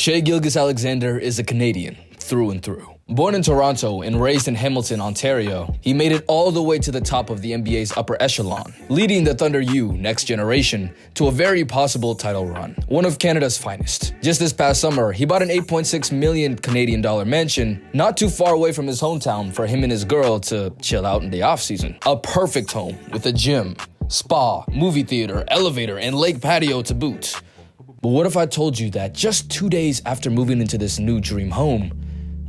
Shai Gilgeous-Alexander is a Canadian through and through. Born in Toronto and raised in Hamilton, Ontario, he made it all the way to the top of the NBA's upper echelon, leading the Thunder U next generation to a very possible title run, one of Canada's finest. Just this past summer, he bought an 8.6 million Canadian dollar mansion not too far away from his hometown for him and his girl to chill out in the off-season. A perfect home with a gym, spa, movie theater, elevator, and lake patio to boot. But what if I told you that just 2 days after moving into this new dream home,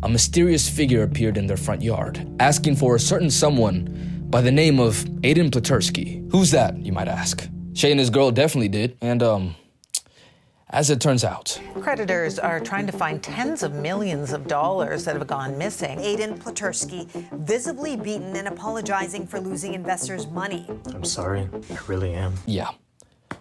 a mysterious figure appeared in their front yard, asking for a certain someone by the name of Aiden Pleterski? Who's that, you might ask? Shai and his girl definitely did, and as it turns out, creditors are trying to find tens of millions of dollars that have gone missing. Aiden Pleterski visibly beaten and apologizing for losing investors' money. I'm sorry, I really am. Yeah.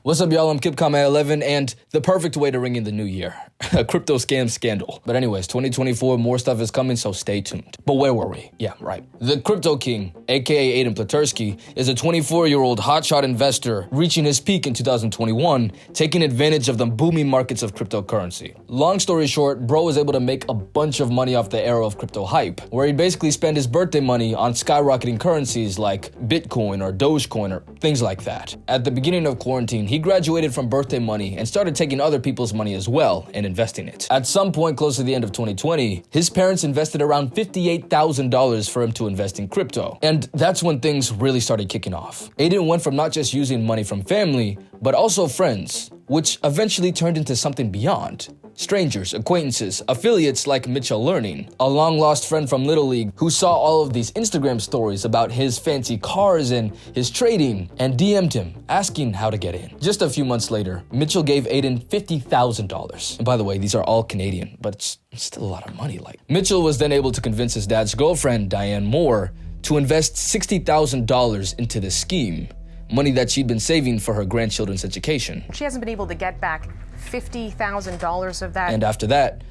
What's up, y'all? I'm KipCom at 11, and the perfect way to ring in the new year. A crypto scam scandal. But anyways, 2024, more stuff is coming, so stay tuned. But where were we? Yeah, right. The crypto king, aka Aiden Pleterski, is a 24-year-old hotshot investor reaching his peak in 2021, taking advantage of the booming markets of cryptocurrency. Long story short, bro was able to make a bunch of money off the era of crypto hype, where he basically spent his birthday money on skyrocketing currencies like Bitcoin or Dogecoin or things like that. At the beginning of quarantine, he graduated from birthday money and started taking other people's money as well and investing it. At some point close to the end of 2020, his parents invested around $58,000 for him to invest in crypto. And that's when things really started kicking off. Aiden went from not just using money from family, but also friends, which eventually turned into something beyond. Strangers, acquaintances, affiliates like Mitchell Learning, a long-lost friend from Little League who saw all of these Instagram stories about his fancy cars and his trading and DM'd him, asking how to get in. Just a few months later, Mitchell gave Aiden $50,000. And by the way, these are all Canadian, but it's still a lot of money. Mitchell was then able to convince his dad's girlfriend, Diane Moore, to invest $60,000 into this scheme, money that she'd been saving for her grandchildren's education. She hasn't been able to get back $50,000 of that. And after that,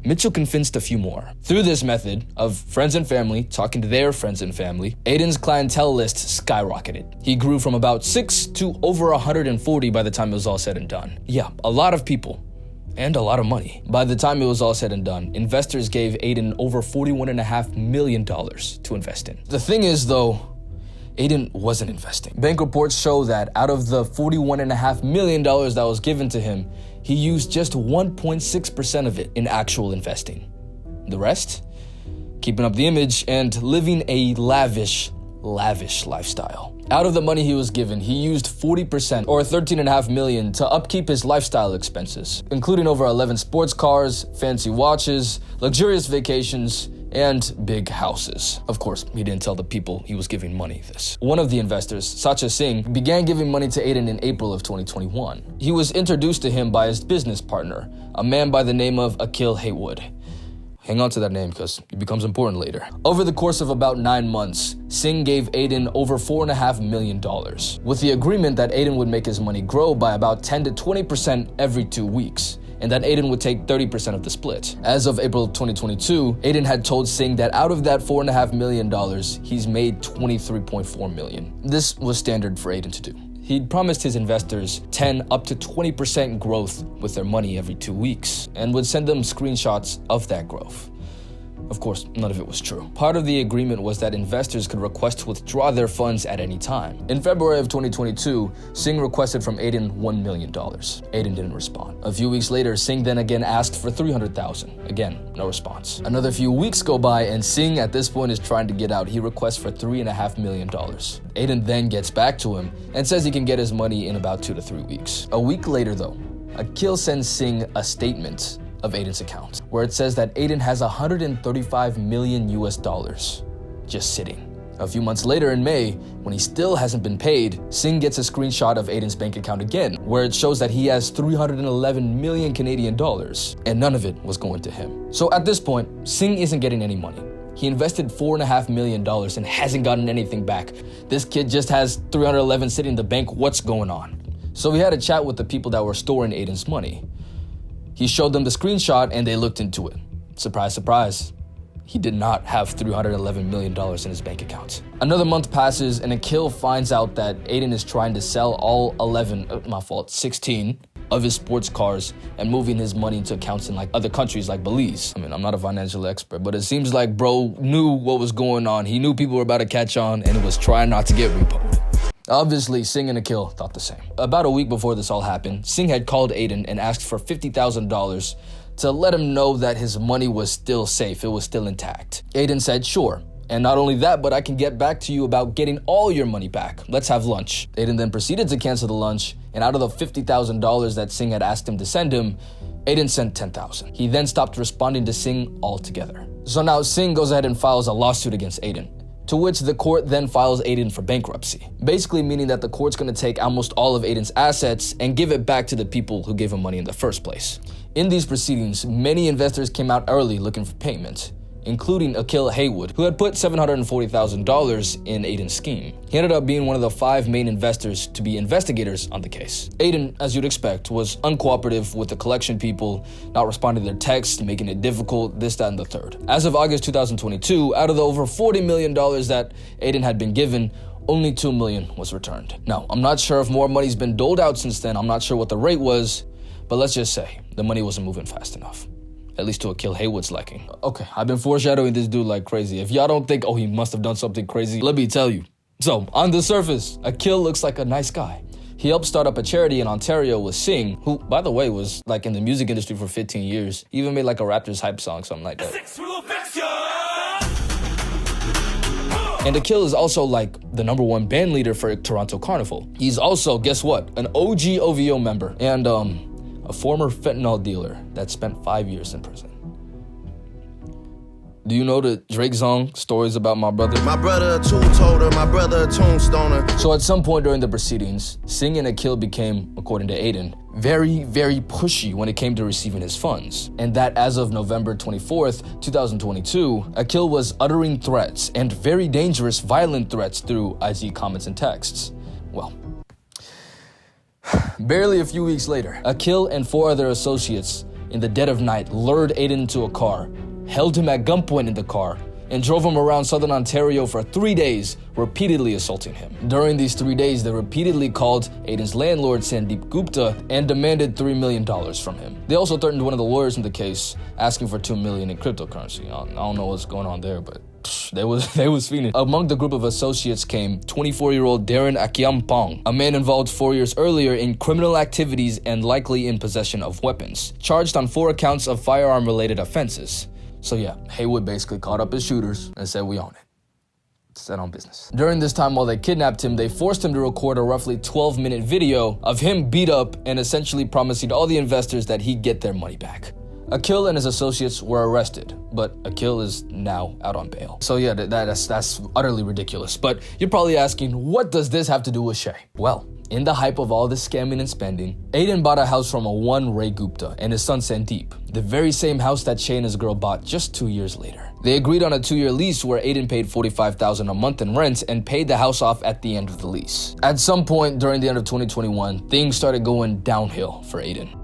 Mitchell convinced a few more. Through this method of friends and family talking to their friends and family, Aiden's clientele list skyrocketed. He grew from about 6 to over 140 by the time it was all said and done. Yeah, a lot of people and a lot of money. By the time it was all said and done, investors gave Aiden over $41.5 million to invest in. The thing is, though, Aiden wasn't investing. Bank reports show that out of the $41.5 million that was given to him, he used just 1.6% of it in actual investing. The rest? Keeping up the image and living a lavish lifestyle. Out of the money he was given, he used 40% or $13.5 million to upkeep his lifestyle expenses, including over 11 sports cars, fancy watches, luxurious vacations, and big houses. Of course, he didn't tell the people he was giving money this. One of the investors, Sacha Singh, began giving money to Aiden in April of 2021. He was introduced to him by his business partner, a man by the name of Akil Haywood. Hang on to that name because it becomes important later. Over the course of about 9 months, Singh gave Aiden over $4.5 million, with the agreement that Aiden would make his money grow by about 10 to 20% every 2 weeks, and that Aiden would take 30% of the split. As of April 2022, Aiden had told Singh that out of that $4.5 million, he's made $23.4 million. This was standard for Aiden to do. He'd promised his investors 10 up to 20% growth with their money every 2 weeks, and would send them screenshots of that growth. Of course, none of it was true. Part of the agreement was that investors could request to withdraw their funds at any time. In February of 2022, Singh requested from Aiden $1 million. Aiden didn't respond. A few weeks later, Singh then again asked for $300,000. Again, no response. Another few weeks go by, and Singh at this point is trying to get out. He requests for $3.5 million. Aiden then gets back to him and says he can get his money in about 2 to 3 weeks. A week later, though, Akil sends Singh a statement of Aiden's account, where it says that Aiden has $135 million just sitting. A few months later in May, when he still hasn't been paid, Singh gets a screenshot of Aiden's bank account again, where it shows that he has 311 million Canadian dollars, and none of it was going to him. So at this point, Singh isn't getting any money. He invested $4.5 million and hasn't gotten anything back. This kid just has 311 sitting in the bank. What's going on? So we had a chat with the people that were storing Aiden's money. He showed them the screenshot and they looked into it. Surprise, surprise. He did not have $311 million in his bank account. Another month passes and Akil finds out that Aiden is trying to sell all 16 of his sports cars and moving his money into accounts in like other countries like Belize. I mean, I'm not a financial expert, but it seems like bro knew what was going on. He knew people were about to catch on and was trying not to get repoed. Obviously, Singh and Akil thought the same. About a week before this all happened, Singh had called Aiden and asked for $50,000 to let him know that his money was still safe, it was still intact. Aiden said, sure. And not only that, but I can get back to you about getting all your money back. Let's have lunch. Aiden then proceeded to cancel the lunch, and out of the $50,000 that Singh had asked him to send him, Aiden sent $10,000. He then stopped responding to Singh altogether. So now Singh goes ahead and files a lawsuit against Aiden, to which the court then files Aiden for bankruptcy, basically meaning that the court's gonna take almost all of Aiden's assets and give it back to the people who gave him money in the first place. In these proceedings, many investors came out early looking for payment, including Akil Haywood, who had put $740,000 in Aiden's scheme. He ended up being one of the 5 main investors to be investigators on the case. Aiden, as you'd expect, was uncooperative with the collection people, not responding to their texts, making it difficult, this, that, and the third. As of August 2022, out of the over $40 million that Aiden had been given, only $2 million was returned. Now, I'm not sure if more money's been doled out since then, I'm not sure what the rate was, but let's just say the money wasn't moving fast enough. At least to Akil Haywood's liking. Okay, I've been foreshadowing this dude like crazy. If y'all don't think, oh, he must have done something crazy, let me tell you. So, on the surface, Akil looks like a nice guy. He helped start up a charity in Ontario with Singh, who, by the way, was like in the music industry for 15 years. He even made like a Raptors hype song, something like that. And Akil is also like the #1 band leader for Toronto Carnival. He's also, guess what, an OG OVO member and a former fentanyl dealer that spent 5 years in prison. Do you know the Drake song, Stories About My Brother? My brother a two-toter, my brother a tombstoner. So at some point during the proceedings, Singh and Akil became, according to Aiden, very, very pushy when it came to receiving his funds. And that as of November 24th, 2022, Akil was uttering threats and very dangerous, violent threats through IG comments and texts. Well, barely a few weeks later, Akil and 4 other associates in the dead of night lured Aiden into a car, held him at gunpoint in the car, and drove him around southern Ontario for 3 days, repeatedly assaulting him. During these 3 days, they repeatedly called Aiden's landlord, Sandeep Gupta, and demanded $3 million from him. They also threatened one of the lawyers in the case, asking for $2 million in cryptocurrency. I don't know what's going on there, but they was fiending. Among the group of associates came 24-year-old Darren Akiampong, a man involved 4 years earlier in criminal activities and likely in possession of weapons, charged on 4 accounts of firearm-related offenses. So yeah, Haywood basically called up his shooters and said, we own it. Set on business. During this time while they kidnapped him, they forced him to record a roughly 12-minute video of him beat up and essentially promising all the investors that he'd get their money back. Akil and his associates were arrested, but Akil is now out on bail. So yeah, that's utterly ridiculous. But you're probably asking, what does this have to do with Shai? Well, in the hype of all this scamming and spending, Aiden bought a house from one Ray Gupta and his son Sandeep, the very same house that Shai and his girl bought just 2 years later. They agreed on a 2-year lease where Aiden paid $45,000 a month in rent and paid the house off at the end of the lease. At some point during the end of 2021, things started going downhill for Aiden.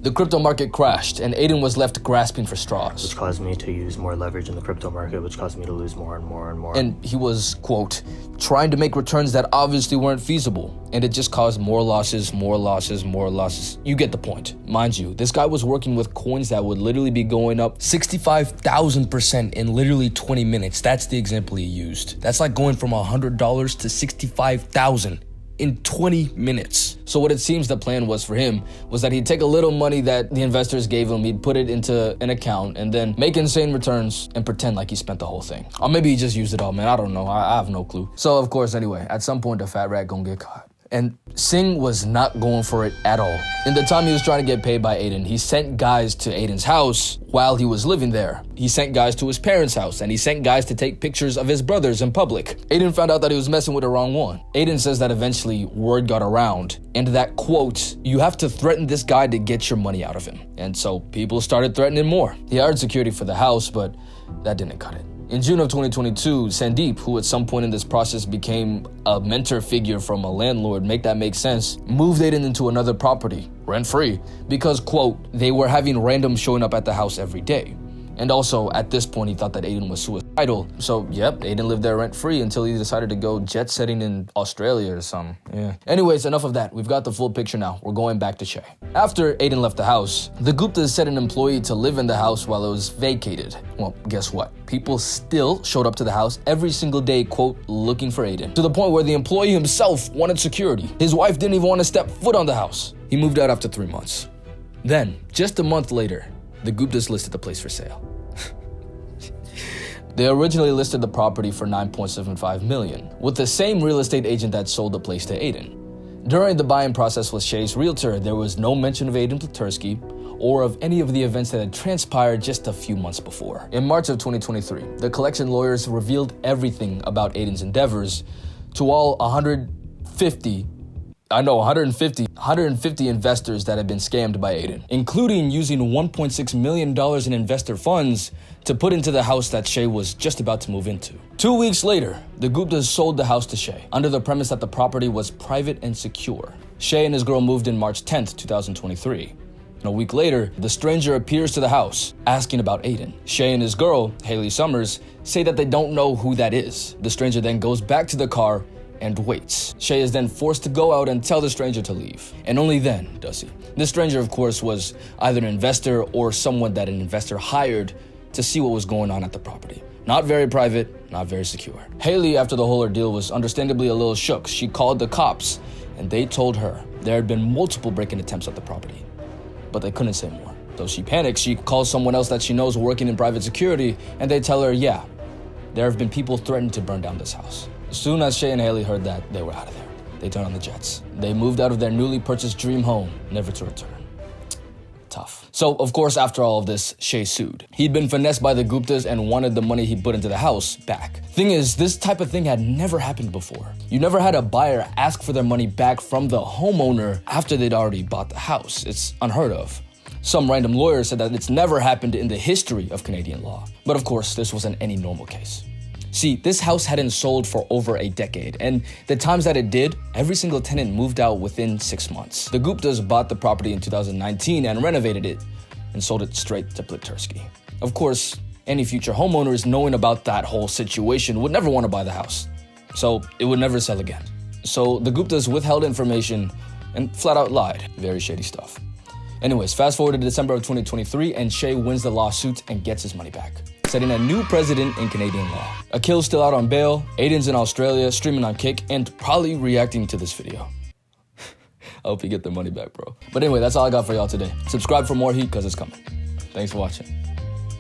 The crypto market crashed, and Aiden was left grasping for straws. Which caused me to use more leverage in the crypto market, which caused me to lose more and more and more. And he was, quote, trying to make returns that obviously weren't feasible. And it just caused more losses, more losses, more losses. You get the point. Mind you, this guy was working with coins that would literally be going up 65,000% in literally 20 minutes. That's the example he used. That's like going from $100 to 65,000. In 20 minutes. So what it seems the plan was for him was that he'd take a little money that the investors gave him, he'd put it into an account and then make insane returns and pretend like he spent the whole thing. Or maybe he just used it all, man. I don't know. I have no clue. So of course, anyway, at some point the fat rat gonna get caught. And Singh was not going for it at all. In the time he was trying to get paid by Aiden, he sent guys to Aiden's house while he was living there. He sent guys to his parents' house, and he sent guys to take pictures of his brothers in public. Aiden found out that he was messing with the wrong one. Aiden says that eventually word got around, and that, quote, you have to threaten this guy to get your money out of him. And so people started threatening more. He hired security for the house, but that didn't cut it. In June of 2022, Sandeep, who at some point in this process became a mentor figure from a landlord, make that make sense, moved Aiden into another property, rent-free, because, quote, they were having random showing up at the house every day. And also, at this point, he thought that Aiden was suicidal. So, yep, Aiden lived there rent-free until he decided to go jet-setting in Australia or something. Yeah. Anyways, enough of that. We've got the full picture now. We're going back to Shai. After Aiden left the house, the Guptas set an employee to live in the house while it was vacated. Well, guess what? People still showed up to the house every single day, quote, looking for Aiden. To the point where the employee himself wanted security. His wife didn't even want to step foot on the house. He moved out after 3 months. Then, just a month later, the Guptas listed the place for sale. They originally listed the property for $9.75 million, with the same real estate agent that sold the place to Aiden. During the buying process with Shai's realtor, there was no mention of Aiden Pleterski or of any of the events that had transpired just a few months before. In March of 2023, the collection lawyers revealed everything about Aiden's endeavors to all 150 investors that had been scammed by Aiden, including using $1.6 million in investor funds to put into the house that Shai was just about to move into. 2 weeks later, the Guptas sold the house to Shai under the premise that the property was private and secure. Shai and his girl moved in March 10th, 2023. A week later, the stranger appears to the house, asking about Aiden. Shai and his girl, Haley Summers, say that they don't know who that is. The stranger then goes back to the car and waits. Shai is then forced to go out and tell the stranger to leave. And only then does he. This stranger, of course, was either an investor or someone that an investor hired to see what was going on at the property. Not very private, not very secure. Haley, after the whole ordeal, was understandably a little shook. She called the cops, and they told her there had been multiple break-in attempts at the property, but they couldn't say more. Though she panics, she calls someone else that she knows working in private security, and they tell her, yeah, there have been people threatening to burn down this house. As soon as Shai and Haley heard that, they were out of there. They turned on the jets. They moved out of their newly purchased dream home, never to return. Tough. So, of course, after all of this, Shai sued. He'd been finessed by the Guptas and wanted the money he put into the house back. Thing is, this type of thing had never happened before. You never had a buyer ask for their money back from the homeowner after they'd already bought the house. It's unheard of. Some random lawyer said that it's never happened in the history of Canadian law. But of course, this wasn't any normal case. See, this house hadn't sold for over a decade, and the times that it did, every single tenant moved out within 6 months. The Guptas bought the property in 2019 and renovated it, and sold it straight to Pleterski. Of course, any future homeowners knowing about that whole situation would never want to buy the house, so it would never sell again. So the Guptas withheld information and flat out lied. Very shady stuff. Anyways, fast forward to December of 2023, and Shai wins the lawsuit and gets his money back, setting a new precedent in Canadian law. Akil's still out on bail, Aiden's in Australia, streaming on Kick, and probably reacting to this video. I hope you get the money back, bro. But anyway, that's all I got for y'all today. Subscribe for more heat, because it's coming. Thanks for watching.